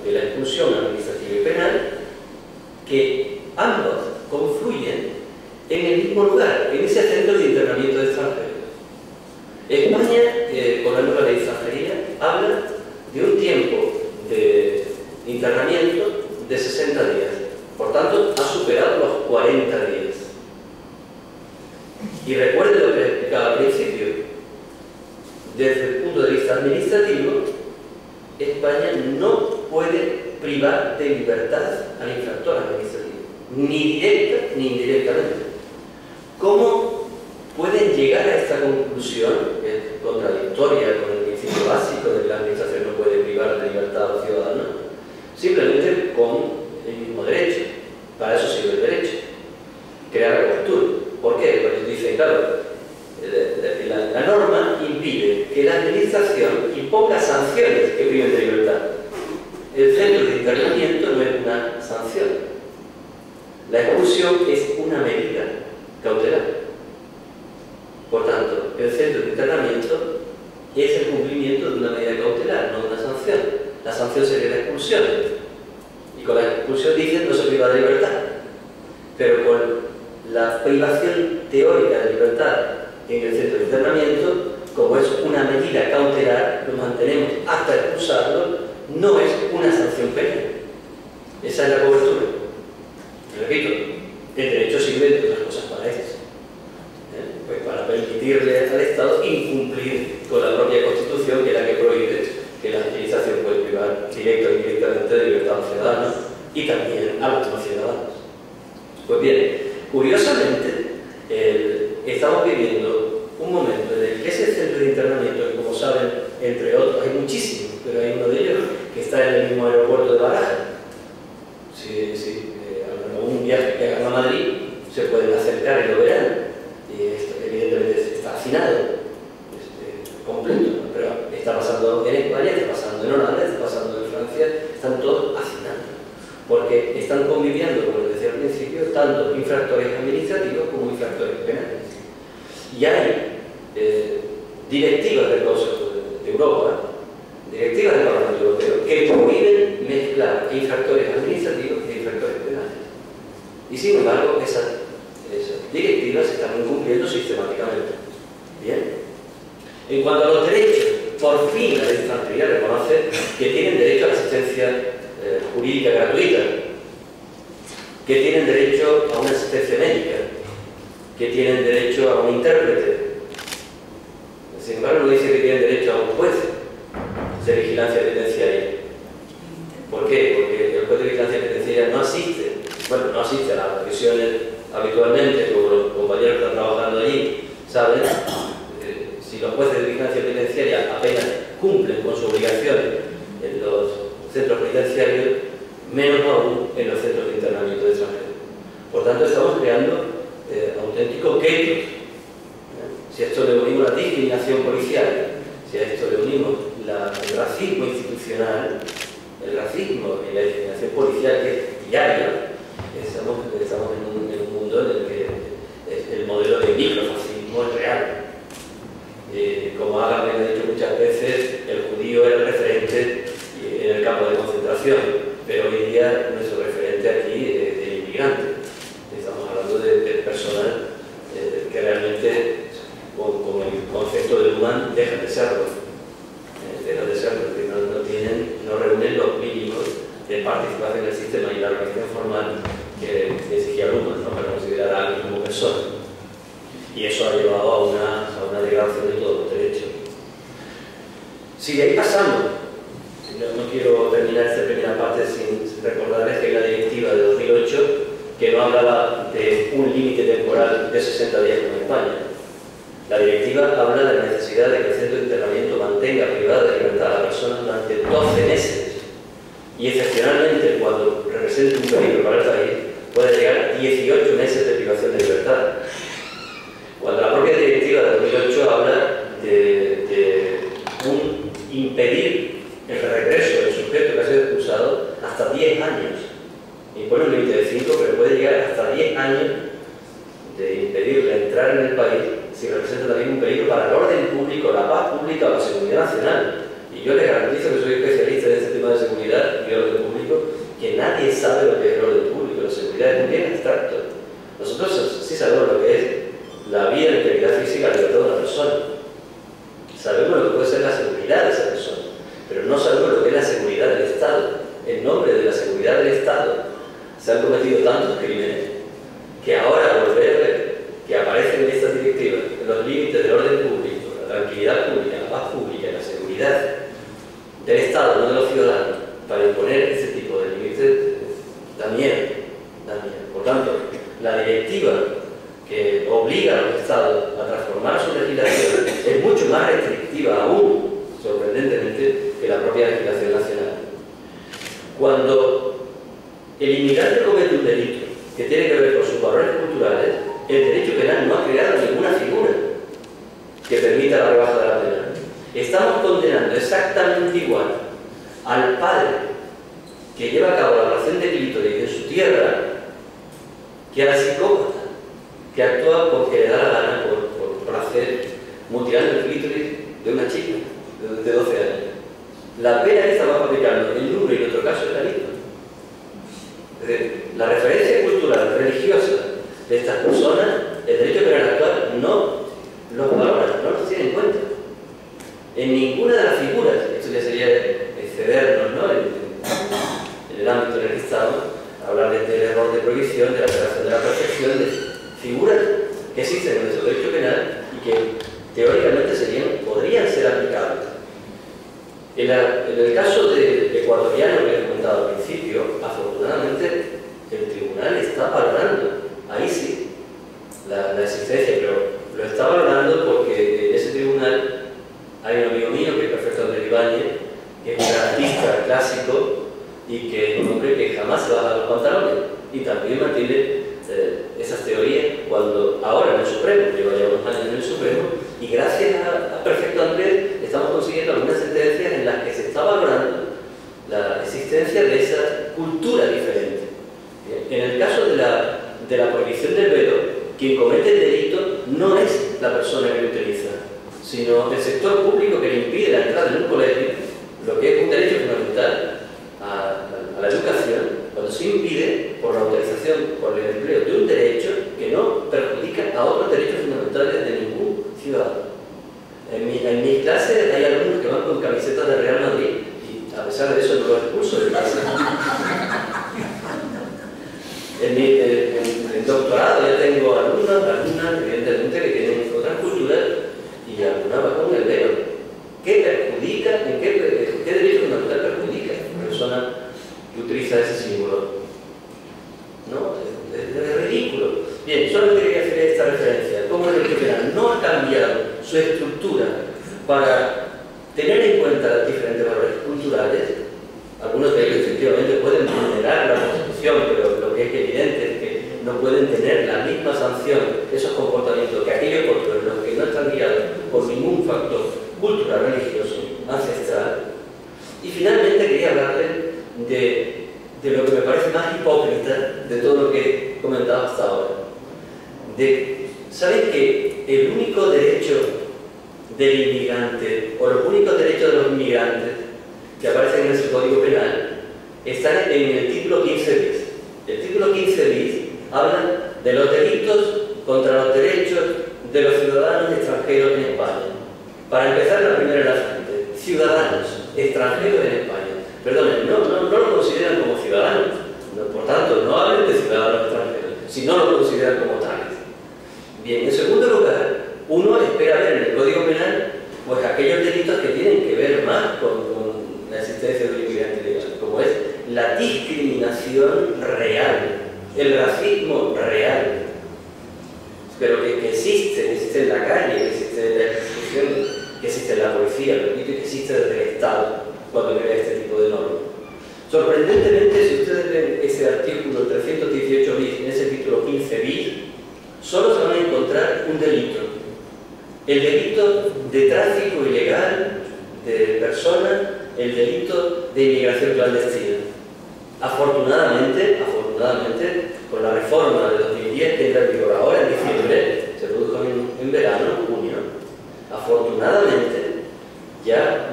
que la expulsión administrativa y penal, que ambos confluyen en el mismo lugar, en ese centro de internamiento de extranjeros. España, con la nueva ley de extranjería, habla de un tiempo de internamiento de 60 días. Por tanto, ha superado los 40 días. Y recuerden lo que les explicaba al principio. Desde el punto de vista administrativo, España no puede privar de libertad al infractor administrativo, ni directa ni indirectamente. ¿Cómo pueden llegar a esta conclusión, que es contradictoria con el principio básico de que la administración no puede privar de libertad a los ciudadanos? Simplemente con el mismo derecho. Para eso sirve el derecho. Crear la cobertura. ¿Por qué? Porque dicen, claro, la norma impide que la administración imponga sanciones que priven de libertad. El centro de internamiento no es una sanción. La expulsión es una medida cautelar. Por tanto, el centro de internamiento es el cumplimiento de una medida cautelar, no de una sanción. La sanción sería la expulsión. Y con la expulsión dicen no se priva de libertad. Pero con la privación teórica de libertad en el centro de internamiento, como es una medida cautelar, lo mantenemos hasta expulsarlo, no es una sanción penal. Esa es la cobertura. Y repito, el derecho sirve de otras cosas para eso. Pues para permitirle al Estado incumplir con la propia Constitución, que es la que prohíbe que la administración puede privar directa o indirectamente de libertad a los ciudadanos y también a los no ciudadanos. Pues bien, curiosamente, estamos viviendo un momento en el que ese centro de internamiento, que como saben, entre otros, hay muchísimos, pero hay uno de ellos que está en el mismo aeropuerto de Barajas. Si un viaje que hagan a Madrid, se pueden acercar y lo verán. Y esto, evidentemente está hacinado, completo, ¿no? Pero está pasando en España, está pasando en Holanda, está pasando en Francia, están todos hacinados. Porque están conviviendo, como les decía al principio, tanto infractores administrativos como infractores penales. Y hay directivas del Consejo de Europa, directivas del Parlamento Europeo, que prohíben mezclar infractores administrativos e infractores penales. Y sin embargo, esas directivas se están incumpliendo sistemáticamente. Bien. En cuanto a los derechos, por fin la ley de extranjería reconoce que tienen derecho a la asistencia jurídica gratuita, que tienen derecho a una asistencia médica, que tienen derecho a un intérprete. Sin embargo, no dice que tienen derecho a un juez de vigilancia penitenciaria. ¿Por qué? Porque el juez de vigilancia penitenciaria no asiste, no asiste a las prisiones habitualmente, como los compañeros que están trabajando allí saben. Si los jueces de vigilancia penitenciaria apenas cumplen con su obligación en los centros penitenciarios, menos aún en los centros de internamiento de extranjeros. Por tanto, estamos creando auténticos guetos. Si a esto le unimos la discriminación policial, si a esto le unimos el racismo institucional, el racismo y la discriminación policial que es diaria, estamos en un mundo en el que el modelo de microfascismo es real. Como Agamben ha dicho muchas veces, el judío era el referente en el campo de concentración, pero hoy día nuestro referente aquí es el inmigrante. Estamos hablando de personas que realmente, con el concepto de humano, dejan de serlo. Porque no reúnen los mínimos de participación en el sistema y la organización formal que exigía Luhmann, ¿no? Para considerar a alguien como persona. Y eso ha llevado a una degradación de todos los derechos. Si de ahí pasamos, no quiero terminar esta primera parte sin recordarles que hay la directiva de 2008 que no hablaba de un límite temporal de 60 días como en España. La directiva habla de la necesidad de que el centro de internamiento mantenga privada de libertad a la persona durante 12 meses y excepcionalmente, cuando represente un peligro para el país, puede llegar a 18 meses de privación de libertad. Cuando la propia directiva de 2008 habla de impedir el regreso del sujeto que ha sido expulsado hasta 10 años. Impone un límite de 5, pero puede llegar hasta 10 años de impedirle entrar en el país si representa también un peligro para el orden público, la paz pública o la seguridad nacional. Y yo les garantizo que soy especialista en este tema de seguridad y orden Nosotros sí sabemos lo que es la vida, la integridad física, la libertad de una persona. Sabemos lo que puede ser la seguridad de esa persona, pero no sabemos lo que es la seguridad del Estado. En nombre de la seguridad del Estado se han cometido tantos crímenes que ahora volver a ver que aparecen en estas directivas los límites del orden público, la tranquilidad pública, la paz pública, la seguridad del Estado, no de los ciudadanos, para imponer ese tipo de límites, da miedo, da miedo. Por tanto, la directiva que obliga a los Estados a transformar su legislación es mucho más restrictiva aún, sorprendentemente, que la propia legislación nacional. Cuando el inmigrante comete un delito que tiene que ver con sus valores culturales, el derecho penal no ha creado ninguna figura que permita la rebaja de la pena. Estamos condenando exactamente igual al padre que lleva a cabo la ablación de clítoris en su tierra que al psicópata que actúa porque le da la gana por placer mutilando el clítoris de una chica de 12 años. La pena que estamos aplicando en uno y en otro caso es la misma. Es decir, la referencia cultural, religiosa de estas personas, el derecho penal actual no los valora, no los tiene en cuenta. En ninguna de las figuras, esto ya sería excedernos, ¿no? en el ámbito en el que estamos, hablar del error de prohibición, de la alteración de la perfección, de figuras que existen en nuestro derecho penal y que teóricamente podrían ser aplicables. En el caso del ecuatoriano que he comentado al principio, afortunadamente el tribunal está valorando, ahí sí, la existencia, pero lo está valorando porque en ese tribunal hay un amigo mío que es Perfecto Andrés Ibáñez, que es un artista clásico y que es un hombre que jamás se baja los pantalones y también mantiene esas teorías cuando ahora en el Supremo, lleva ya unos años en el Supremo, y gracias a Perfecto Andrés estamos consiguiendo algunas sentencias en las que se está valorando la existencia de esa cultura diferente. En el caso de la prohibición del velo, quien comete el delito no es la persona que lo utiliza, sino el sector público que le impide la entrada en un colegio, lo que es un derecho fundamental a la educación, cuando se impide por la autorización, por el empleo de un derecho que no perjudica a otros derechos fundamentales de ningún ciudadano. En mis clases hay alumnos que van con camisetas de Real Madrid y a pesar de eso no los expulso de clase. En el doctorado ya tengo alumnas, evidentemente, que tienen otras culturas y algunas van con el velo. ¿Qué perjudica? ¿En qué derecho fundamental perjudica a la persona que utiliza ese símbolo? ¿No? Es ridículo. Bien, solamente quería hacer esta referencia. Cómo el derecho penal no ha cambiado su estructura para tener en cuenta los diferentes valores culturales. Algunos de ellos efectivamente pueden vulnerar la Constitución, pero lo que es evidente es que no pueden tener la misma sanción esos comportamientos que aquellos otros, los que no están guiados por ningún factor cultural, religioso, ancestral. Y finalmente quería hablarles de lo que me parece más hipócrita de todo lo que he comentado hasta ahora. ¿Saben que el único derecho del inmigrante o los únicos derechos de los inmigrantes que aparecen en nuestro Código Penal están en el título 15 bis? El título 15 bis habla de los delitos contra los derechos de los ciudadanos extranjeros en España. Para empezar, la primera de la frente, ciudadanos extranjeros en España. Perdonen, no lo consideran como ciudadanos, por tanto, no hablen de ciudadanos extranjeros, si no lo consideran como tales. Bien, en segundo lugar, uno espera ver en el Código Penal pues aquellos delitos que tienen que ver más con la existencia del inmigrante ilegal, como es la discriminación real, el racismo real, pero que existe en la calle, que existe en la institución, que existe en la policía, repito, y que existe desde el Estado cuando crea este tipo de normas. Sorprendentemente, si ustedes ven ese artículo 318 bis, en ese título 15 bis, solo se van a encontrar un delito. El delito de tráfico ilegal de personas, el delito de inmigración clandestina. Afortunadamente, con la reforma de 2010 que entra en vigor ahora en diciembre, se produjo en verano, junio, afortunadamente ya